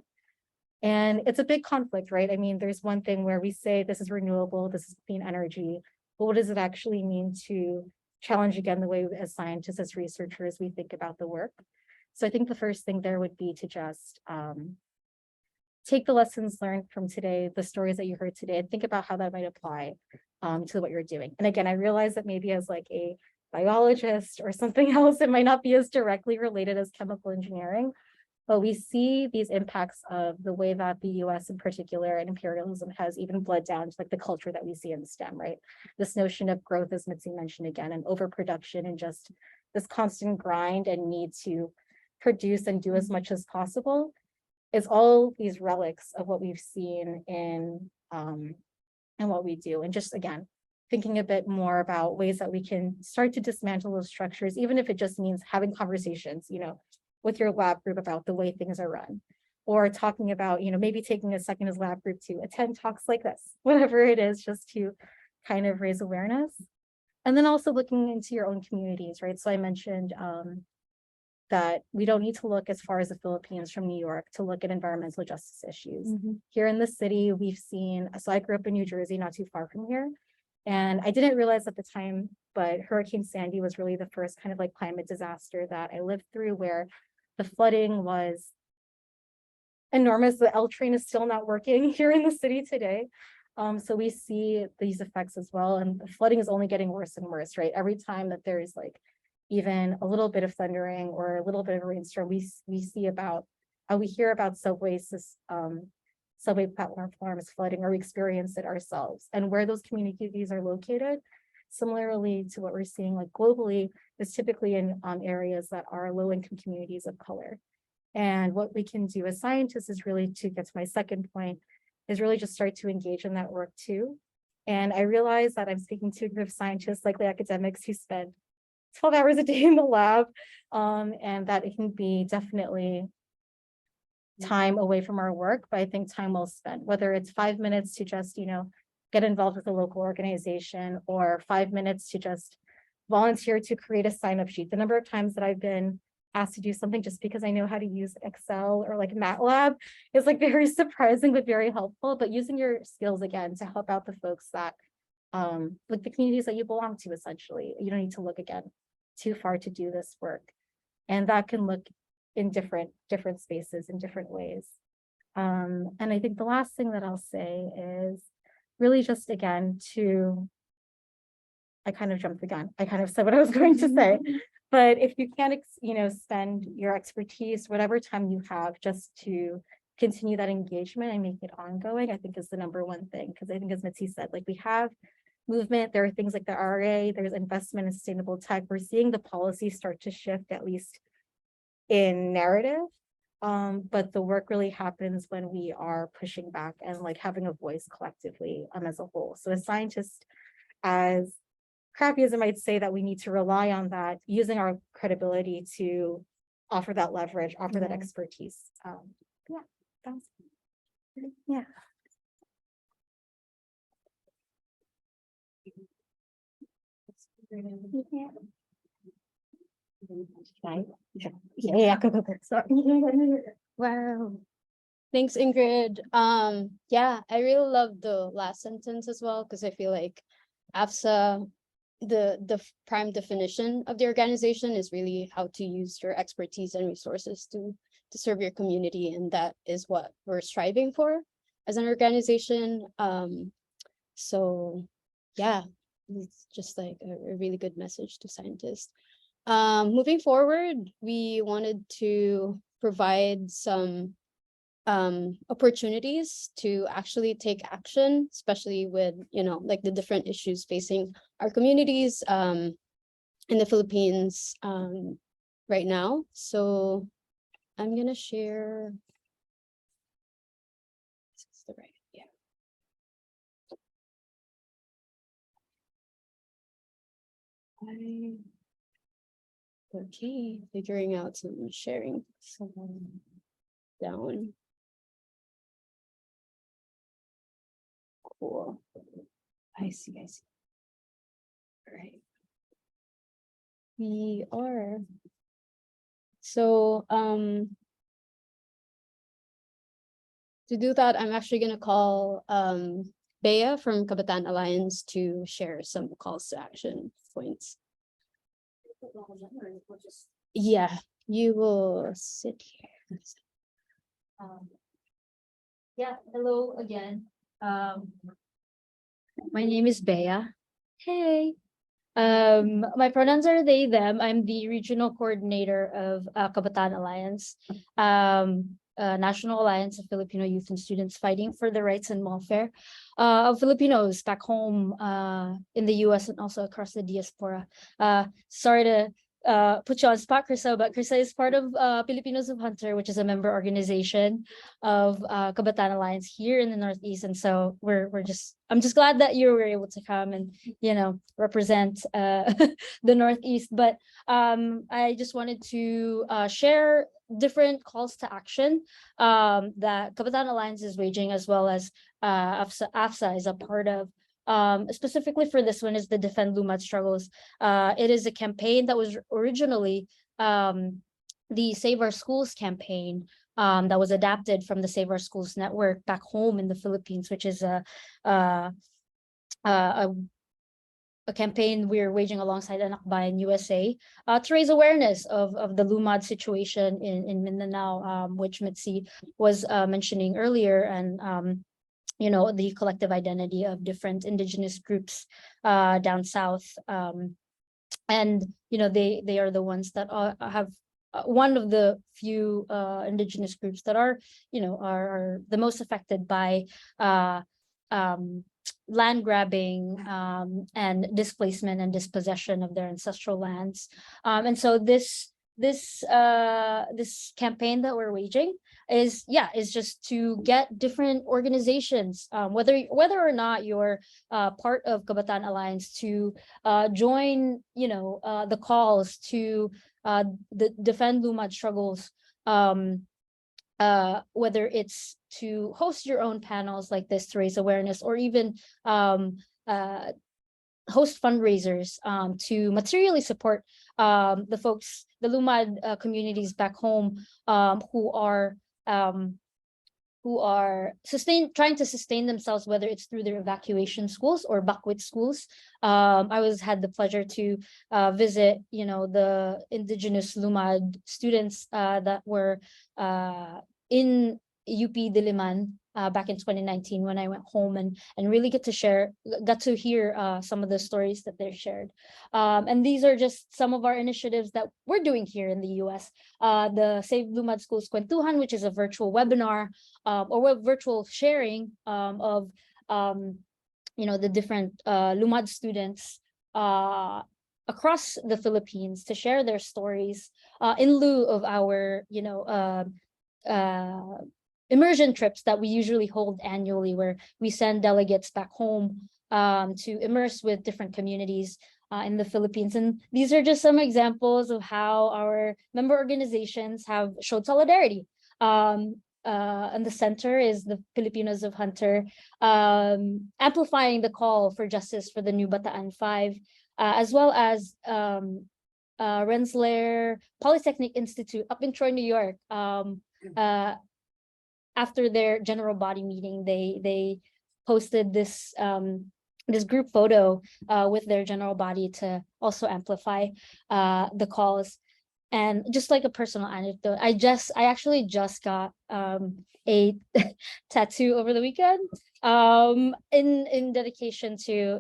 Speaker 9: And it's a big conflict, right? I mean, there's one thing where we say this is renewable, this is clean energy, but what does it actually mean to challenge again the way as scientists, as researchers, we think about the work? So I think the first thing there would be to just take the lessons learned from today, the stories that you heard today, and think about how that might apply to what you're doing. And again, I realize that maybe as like a biologist or something else, it might not be as directly related as chemical engineering, but we see these impacts of the way that the US in particular and imperialism has even bled down to like the culture that we see in STEM, right? This notion of growth, as Mitzi mentioned again, and overproduction and just this constant grind and need to produce and do as much as possible is all these relics of what we've seen in what we do. And just again, thinking a bit more about ways that we can start to dismantle those structures, even if it just means having conversations, you know, with your lab group about the way things are run, or talking about, you know, maybe taking a second as lab group to attend talks like this, whatever it is, just to kind of raise awareness. And then also looking into your own communities, right? So I mentioned that we don't need to look as far as the Philippines from New York to look at environmental justice issues. Here in the city, we've seen, so I grew up in New Jersey, not too far from here. And I didn't realize at the time, but Hurricane Sandy was really the first kind of like climate disaster that I lived through, where the flooding was enormous. The L train is still not working here in the city today. So we see these effects as well. And the flooding is only getting worse and worse, right? Every time that there is like even a little bit of thundering or a little bit of a rainstorm, we see about, we hear about subway platforms flooding, or we experience it ourselves. And where those communities are located, similarly to what we're seeing like globally, is typically in areas that are low-income communities of color. And what we can do as scientists is really, to get to my second point, is really just start to engage in that work too. And I realize that I'm speaking to a group of scientists, likely academics, who spend 12 hours a day in the lab, and that it can be definitely time away from our work, but I think time well spent, whether it's 5 minutes to just, you know, get involved with a local organization, or 5 minutes to just volunteer to create a sign-up sheet. The number of times that I've been asked to do something just because I know how to use Excel or like MATLAB is like very surprising, but very helpful. But using your skills again to help out the folks that, like the communities that you belong to, essentially. You don't need to look again too far to do this work. And that can look in different spaces in different ways. And I think the last thing that I'll say is really just again I kind of jumped the gun. I kind of said what I was going to say, but if you can't, you know, spend your expertise, whatever time you have, just to continue that engagement and make it ongoing, I think is the number one thing. Because I think, as Mitzi said, like we have movement, there are things like the RA, there's investment in sustainable tech. We're seeing the policy start to shift, at least in narrative. But the work really happens when we are pushing back and like having a voice collectively as a whole. So as scientists, as crappy as it might say that we need to rely on that, using our credibility to offer that leverage, offer that expertise. Yeah. Go. Sorry.
Speaker 6: Wow. Thanks, Ingrid. Yeah, I really love the last sentence as well, because I feel like AFSA, the prime definition of the organization is really how to use your expertise and resources to serve your community, and that is what we're striving for as an organization. So yeah, it's just like a really good message to scientists. Moving forward, we wanted to provide some opportunities to actually take action, especially with, you know, like the different issues facing our communities in the Philippines right now. So I'm gonna share. This is the right, yeah. Okay, figuring out some sharing someone down. Cool. I see. All right. We are. So to do that, I'm actually gonna call Bea from Kabataan Alliance to share some calls to action points. Yeah, you will sit here. Yeah, hello again. My name is Bea. Hey. My pronouns are they, them. I'm the regional coordinator of Kabataan Alliance, National Alliance of Filipino Youth and Students fighting for the rights and welfare of Filipinos back home in the US and also across the diaspora. Sorry to put you on spot, Krisa, but Krisa is part of Filipinos of Hunter, which is a member organization of Kabataan Alliance here in the Northeast. And so I'm just glad that you were able to come and, represent the Northeast. But I just wanted to share different calls to action that Kabataan Alliance is waging, as well as AFSA is a part of. Specifically for this one is the Defend Lumad Struggles. It is a campaign that was originally the Save Our Schools campaign that was adapted from the Save Our Schools network back home in the Philippines, which is a campaign we're waging alongside Anakbayan USA to raise awareness of the Lumad situation in Mindanao, which Mitzi was mentioning earlier, and the collective identity of different indigenous groups down south. And they are the ones that have one of the few indigenous groups that are the most affected by land grabbing and displacement and dispossession of their ancestral lands. And so this campaign that we're waging is just to get different organizations, whether or not you're part of Kabataan Alliance, to join the calls to defend Lumad struggles, whether it's to host your own panels like this to raise awareness, or even host fundraisers to materially support the Lumad communities back home who are trying to sustain themselves, whether it's through their evacuation schools or bakwit schools. I had the pleasure to visit, the indigenous Lumad students that were in UP Diliman back in 2019 when I went home, and really got to hear some of the stories that they shared. And these are just some of our initiatives that we're doing here in the US. The Save Lumad Schools Kwentuhan, which is a virtual webinar or virtual sharing of the different Lumad students across the Philippines to share their stories in lieu of our immersion trips that we usually hold annually, where we send delegates back home to immerse with different communities in the Philippines. And these are just some examples of how our member organizations have showed solidarity. And the center is the Filipinos of Hunter, amplifying the call for justice for the new Bataan 5, as well as Rensselaer Polytechnic Institute up in Troy, New York. After their general body meeting, they posted this group photo with their general body to also amplify the calls. And just like a personal anecdote, I actually just got a tattoo over the weekend in dedication to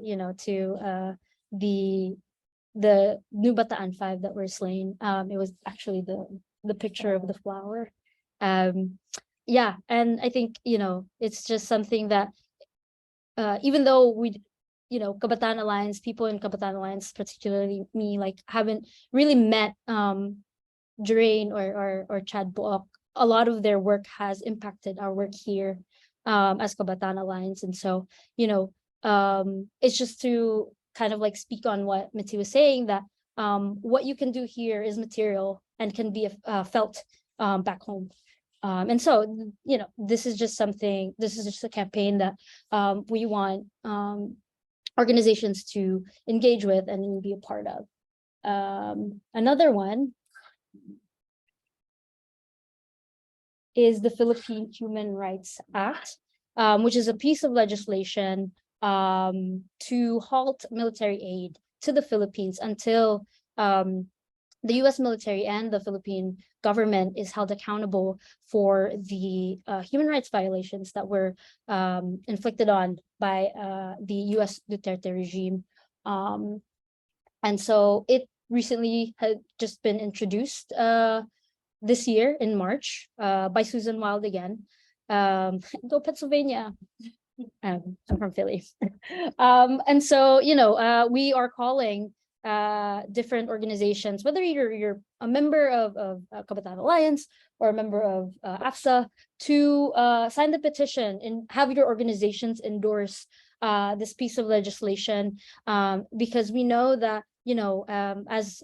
Speaker 6: the new Bataan 5 that were slain. It was actually the picture of the flower. Yeah, and I think it's just something that even though we Kabataan Alliance, people in Kabataan Alliance, particularly me, haven't really met Drain or Chad Book, a lot of their work has impacted our work here as Kabataan Alliance. And so, it's just to kind of like speak on what Mitzi was saying, that what you can do here is material and can be felt back home. And so, this is just a campaign that we want organizations to engage with and be a part of. Another one is the Philippine Human Rights Act, which is a piece of legislation to halt military aid to the Philippines until the US military and the Philippine government is held accountable for the human rights violations that were inflicted on by the US Duterte regime. And so it recently had just been introduced this year in March by Susan Wild again. Go Pennsylvania. I'm from Philly. And so, we are calling different organizations, whether you're a member of Kabataan Alliance or a member of AFSA, to sign the petition and have your organizations endorse this piece of legislation, because we know that, as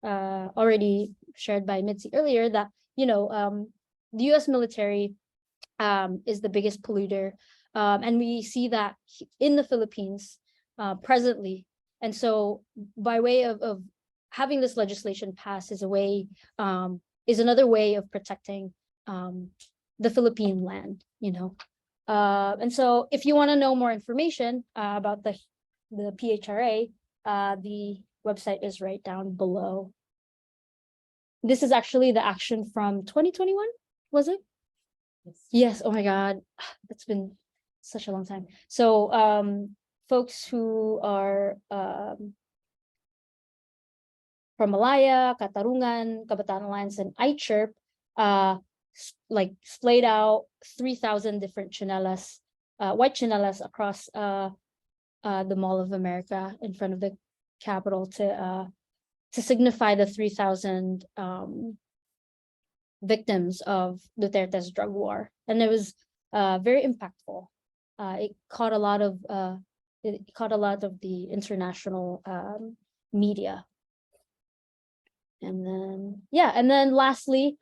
Speaker 6: already shared by Mitzi earlier, that the US military is the biggest polluter, and we see that in the Philippines presently. And so by way of having this legislation passed is another way of protecting the Philippine land, and so if you want to know more information about the PHRA, the website is right down below. This is actually the action from 2021, was it? Yes. Oh my God, that's been such a long time. So folks who are from Malaya, Katarungan, Kabataan Alliance, and iChirp, splayed out 3,000 different chinelas, white chinelas across the Mall of America in front of the Capitol to signify the 3,000 victims of Duterte's drug war. And it was very impactful. It caught a lot of the international media. And then lastly,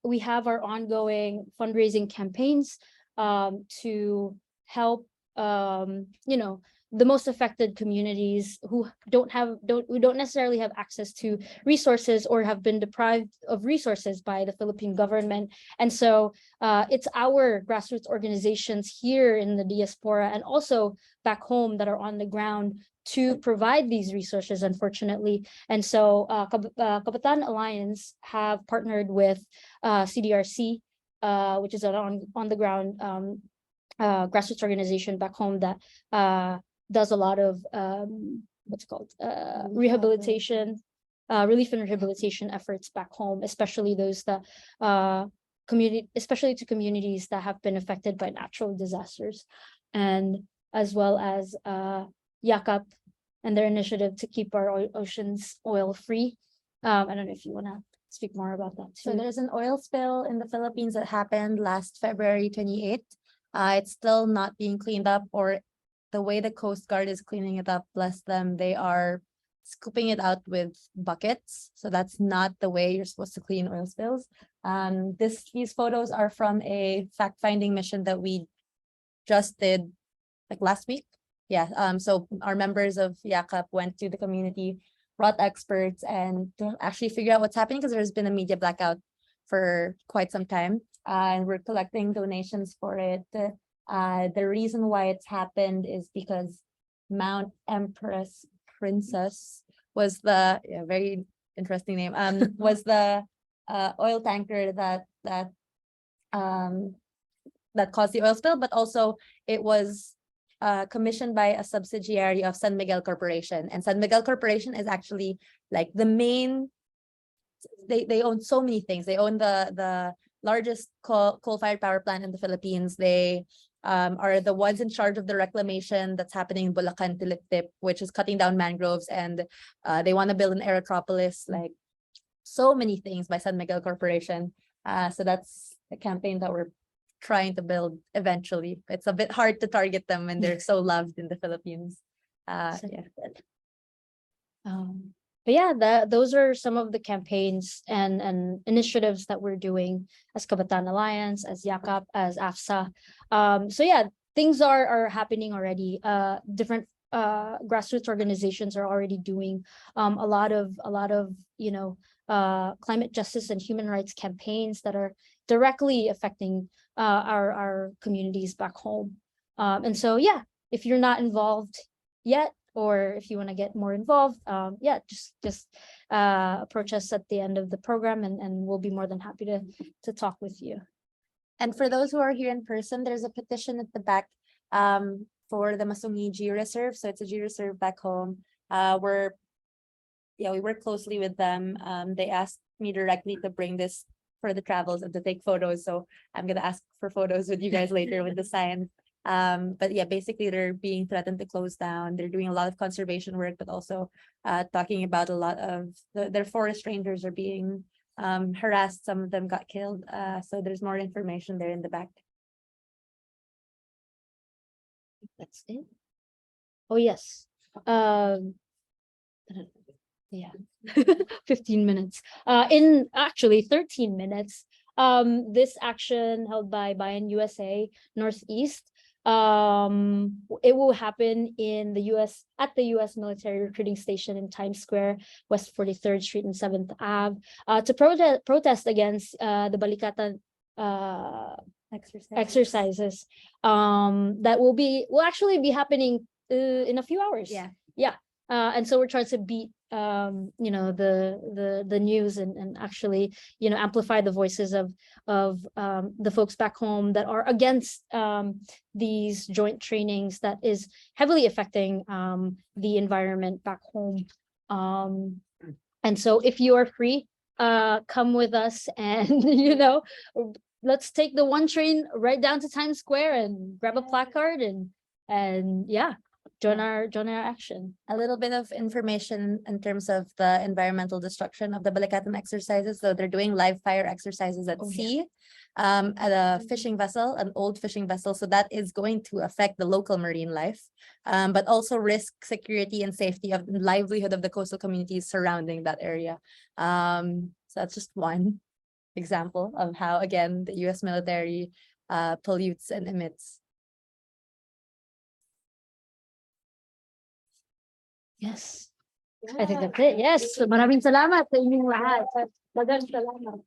Speaker 6: we have our ongoing fundraising campaigns to help the most affected communities who don't necessarily have access to resources or have been deprived of resources by the Philippine government. And so it's our grassroots organizations here in the diaspora and also back home that are on the ground to provide these resources, unfortunately. And so Kabataan Alliance have partnered with CDRC, which is an on the ground grassroots organization back home that does a lot of rehabilitation, relief and rehabilitation efforts back home, especially those that especially to communities that have been affected by natural disasters, and as well as YACAP and their initiative to keep our oceans oil free. I don't know if you want to speak more about that too.
Speaker 8: So there's an oil spill in the Philippines that happened last February 28th. It's still not being cleaned up, or the way the Coast Guard is cleaning it up, bless them, they are scooping it out with buckets. So that's not the way you're supposed to clean oil spills. These photos are from a fact-finding mission that we just did like last week. Yeah. So our members of YACAP went to the community, brought experts, and to actually figure out what's happening, because there's been a media blackout for quite some time. And we're collecting donations for it. The reason why it's happened is because Mount Empress Princess was the very interesting name. Was the oil tanker that caused the oil spill, but also it was commissioned by a subsidiary of San Miguel Corporation, and San Miguel Corporation is actually like the main. They own so many things. They own the largest coal-fired power plant in the Philippines. They are the ones in charge of the reclamation that's happening in Bulacan Tiliptip, which is cutting down mangroves, and they want to build an aerotropolis like so many things by San Miguel Corporation. So that's a campaign that we're trying to build eventually. It's a bit hard to target them when they're so loved in the Philippines. Yeah.
Speaker 6: But yeah, those are some of the campaigns and initiatives that we're doing as Kabataan Alliance, as YACAP, as AFSA. So yeah, things are happening already. Different grassroots organizations are already doing a lot of climate justice and human rights campaigns that are directly affecting our communities back home. And so yeah, if you're not involved yet, or if you want to get more involved, yeah, just approach us at the end of the program, and we'll be more than happy to talk with you.
Speaker 8: And for those who are here in person, there's a petition at the back for the Masungi G Reserve. So it's a G Reserve back home. We work closely with them. They asked me directly to bring this for the travels and to take photos. So I'm gonna ask for photos with you guys later with the sign. But yeah, basically they're being threatened to close down. They're doing a lot of conservation work, but also talking about a lot of their forest rangers are being harassed. Some of them got killed. So there's more information there in the back.
Speaker 6: That's it. Oh yes. Yeah. 15 minutes. In actually 13 minutes. This action held by Bayan USA Northeast. It will happen in the at the US military recruiting station in Times Square, West 43rd Street and 7th Ave, to protest against the Balikatan exercises that will actually be happening in a few hours. Yeah. And so we're trying to beat the news and actually amplify the voices of the folks back home that are against these joint trainings that is heavily affecting the environment back home. And so if you are free, come with us, and let's take the one train right down to Times Square and grab a placard and yeah, join our action.
Speaker 8: A little bit of information in terms of the environmental destruction of the Balikatan exercises. So they're doing live fire exercises at sea, at a fishing vessel, an old fishing vessel. So that is going to affect the local marine life, but also risk security and safety of the livelihood of the coastal communities surrounding that area. So that's just one example of how, again, the US military pollutes and emits.
Speaker 6: Yes. I think that's it. Yes. Maraming salamat sa inyong lahat. Maraming salamat.